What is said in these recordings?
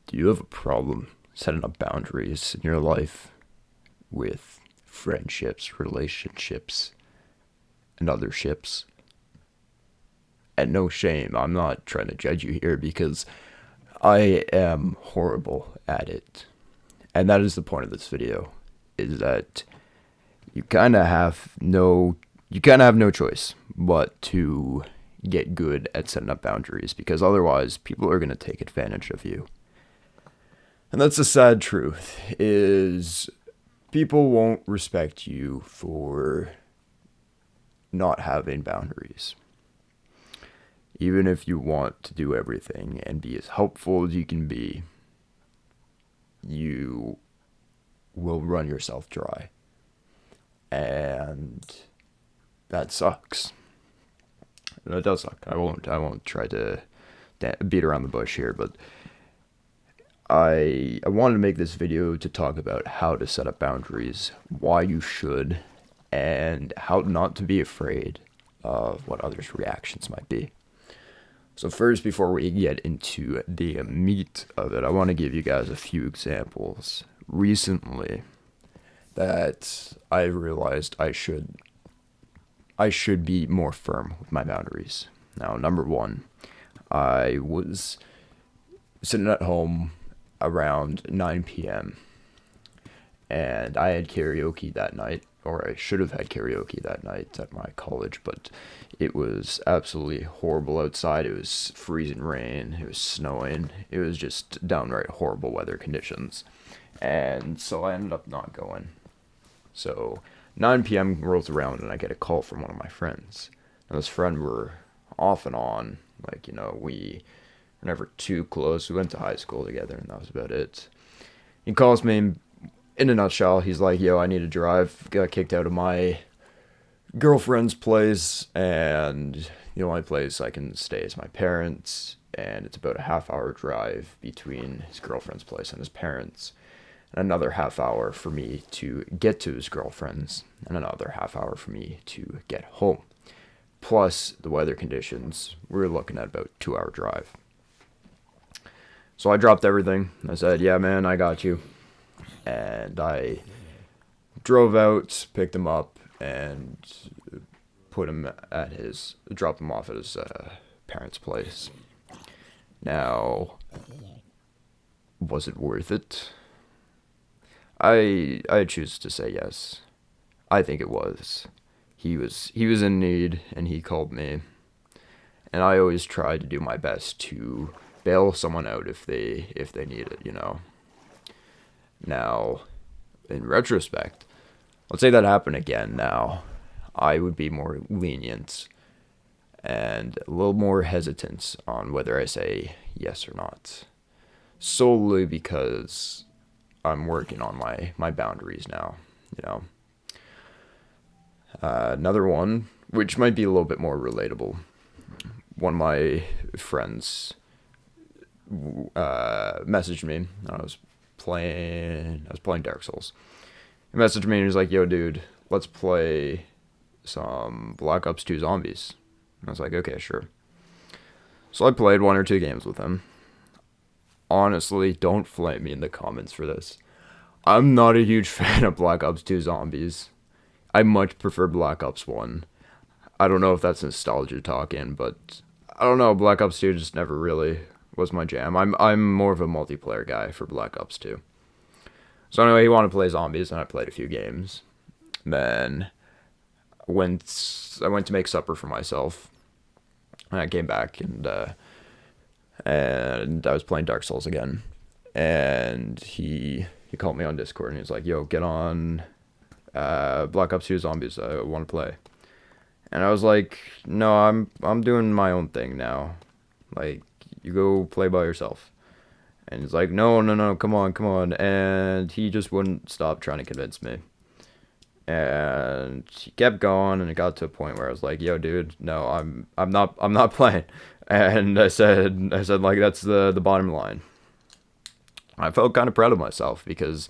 Do you have a problem setting up boundaries in your life with friendships, relationships, and other ships? And no shame, I'm not trying to judge you here because I am horrible at it. And that is the point of this video, is that you kind of have no choice but to get good at setting up boundaries, because otherwise people are going to take advantage of you. And that's the sad truth, is people won't respect you for not having boundaries. Even if you want to do everything and be as helpful as you can be, you will run yourself dry. And that sucks. And it does suck. I won't try to beat around the bush here, but I wanted to make this video to talk about how to set up boundaries, why you should, and how not to be afraid of what others' reactions might be. So first, before we get into the meat of it, I want to give you guys a few examples recently that I realized I should be more firm with my boundaries. Now, number one, I was sitting at home around 9 p.m. and I had karaoke that night, or I should have had karaoke that night at my college, but it was absolutely horrible outside. It was freezing rain, it was snowing, it was just downright horrible weather conditions, and so I ended up not going. So 9 p.m. rolls around and I get a call from one of my friends. And this friend, we're off and on, we were never too close. We went to high school together and that was about it. He calls me. In a nutshell, he's like, yo, I need to drive. Got kicked out of my girlfriend's place, and the only place I can stay is my parents, and it's about a half-hour drive between his girlfriend's place and his parents, and another half-hour for me to get to his girlfriend's, and another half-hour for me to get home. Plus, the weather conditions, we were looking at about 2-hour drive. So I dropped everything. I said, yeah, man, I got you. And I drove out, picked him up, and dropped him off at his parents' place. Now, was it worth it? I choose to say yes. I think it was. He was in need, and he called me. And I always try to do my best to bail someone out if they need it, Now, in retrospect, let's say that happened again now, I would be more lenient and a little more hesitant on whether I say yes or not. Solely because I'm working on my boundaries now, Another one, which might be a little bit more relatable. One of my friends messaged me. I was playing Dark Souls. He messaged me and he was like, yo, dude, let's play some Black Ops 2 Zombies. And I was like, okay, sure. So I played 1 or 2 games with him. Honestly, don't flame me in the comments for this. I'm not a huge fan of Black Ops 2 Zombies. I much prefer Black Ops 1. I don't know if that's nostalgia talking, but I don't know, Black Ops 2 just never really was my jam. I'm more of a multiplayer guy for Black Ops 2. So anyway, he wanted to play Zombies, and I played a few games. Then I went to make supper for myself, and I came back, and I was playing Dark Souls again. And he called me on Discord, and he was like, yo, get on Black Ops 2 Zombies, I want to play. And I was like, no, I'm doing my own thing now. Like, you go play by yourself. And he's like, no, come on. And he just wouldn't stop trying to convince me. And he kept going, and it got to a point where I was like, yo, dude, no, I'm not playing. And I said like, that's the bottom line. I felt kind of proud of myself because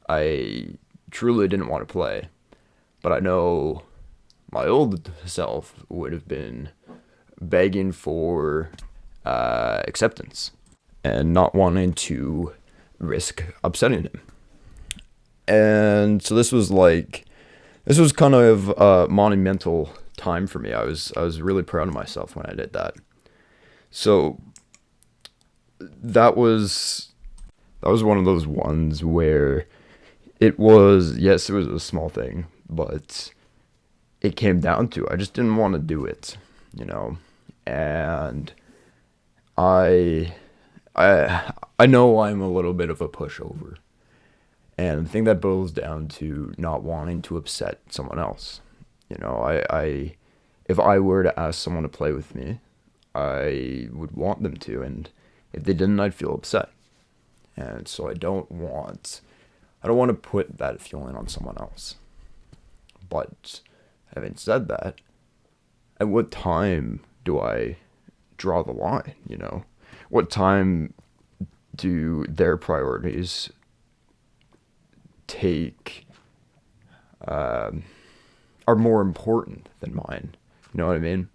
I truly didn't want to play. But I know my old self would have been begging for acceptance. and not wanting to risk upsetting him. And so this was kind of a monumental time for me. I was really proud of myself when I did that. So that was one of those ones where it was, yes, it was a small thing, but it came down to I just didn't want to do it, you know. And I I know I'm a little bit of a pushover. And I think that boils down to not wanting to upset someone else. You know, if I were to ask someone to play with me, I would want them to, and if they didn't, I'd feel upset. And so I don't want to put that feeling on someone else. But having said that, at what time do I draw the line, you know? What time do their priorities take are more important than mine? You know what I mean?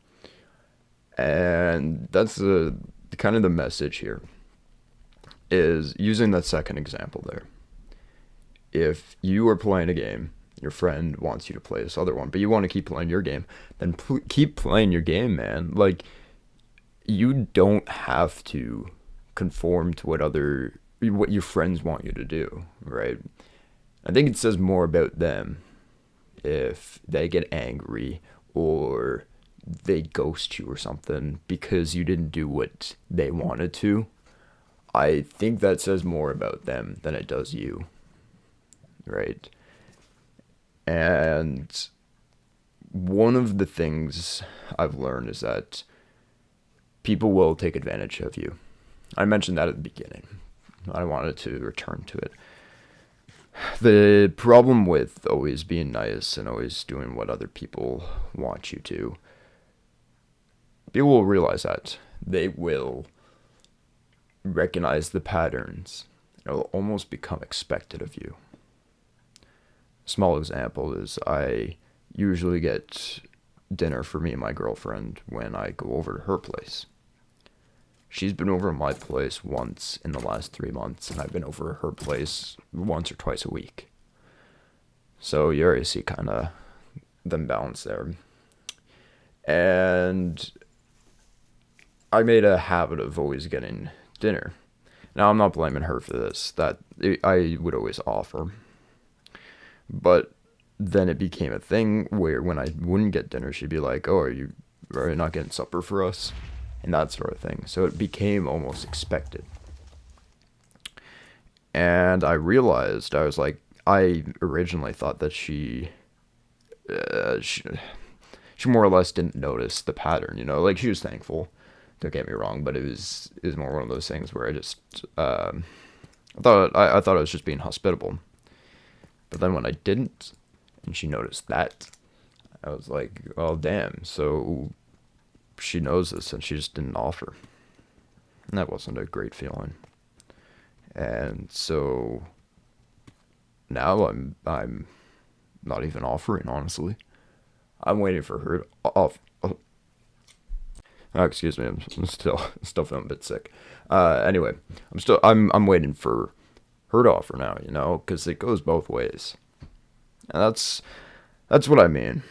And that's the kind of the message here, is using that second example there. If you are playing a game, your friend wants you to play this other one, but you want to keep playing your game, then keep playing your game, man. Like, you don't have to conform to what your friends want you to do, right? I think it says more about them if they get angry or they ghost you or something because you didn't do what they wanted to. I think that says more about them than it does you, right? And one of the things I've learned is that people will take advantage of you. I mentioned that at the beginning. I wanted to return to it. The problem with always being nice and always doing what other people want you to, people will realize that. They will recognize the patterns. It will almost become expected of you. Small example is I usually get dinner for me and my girlfriend when I go over to her place. She's been over at my place once in the last 3 months, and I've been over at her place once or twice a week. So you already see kind of the balance there. And I made a habit of always getting dinner. Now, I'm not blaming her for this. That I would always offer. But then it became a thing where when I wouldn't get dinner, she'd be like, "Oh, are you not getting supper for us?" And that sort of thing. So it became almost expected. And I realized, I was like, I originally thought that she more or less didn't notice the pattern, you know, like she was thankful, don't get me wrong, but it was more one of those things where I just, I thought I was just being hospitable. But then when I didn't, and she noticed that, I was like, well, damn, so she knows this and she just didn't offer. And that wasn't a great feeling. And so now I'm not even offering, honestly. I'm waiting for her to off. Oh, excuse me, I'm still feeling a bit sick. Anyway, I'm waiting for her to offer now, you know, because it goes both ways. And that's what I mean,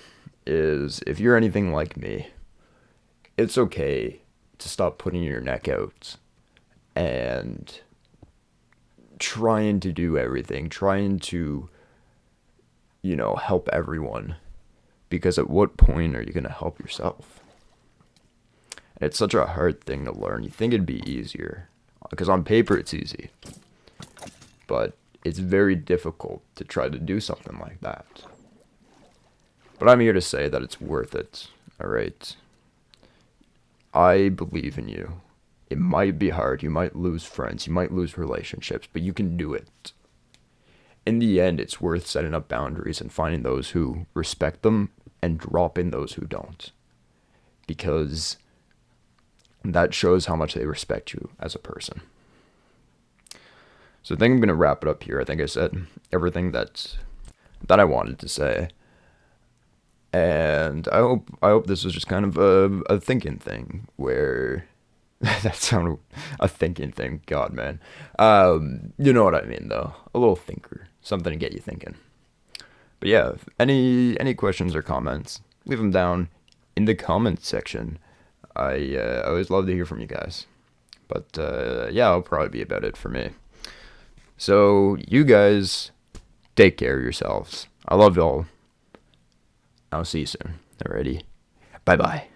is if you're anything like me, it's okay to stop putting your neck out and trying to do everything, trying to, you know, help everyone. Because at what point are you going to help yourself? And it's such a hard thing to learn. You think it'd be easier, because on paper it's easy. But it's very difficult to try to do something like that. But I'm here to say that it's worth it, alright? I believe in you. It might be hard. You might lose friends. You might lose relationships, but you can do it. In the end, it's worth setting up boundaries and finding those who respect them and dropping those who don't. Because that shows how much they respect you as a person. So I think I'm going to wrap it up here. I think I said everything that I wanted to say. And I hope this was just kind of a thinking thing where That sounded a thinking thing. God, man. You know what I mean, though. A little thinker, something to get you thinking. But yeah, if any questions or comments, leave them down in the comments section. I always love to hear from you guys. But yeah, that'll probably be about it for me. So you guys take care of yourselves. I love y'all. I'll see you soon. Alrighty. Bye bye.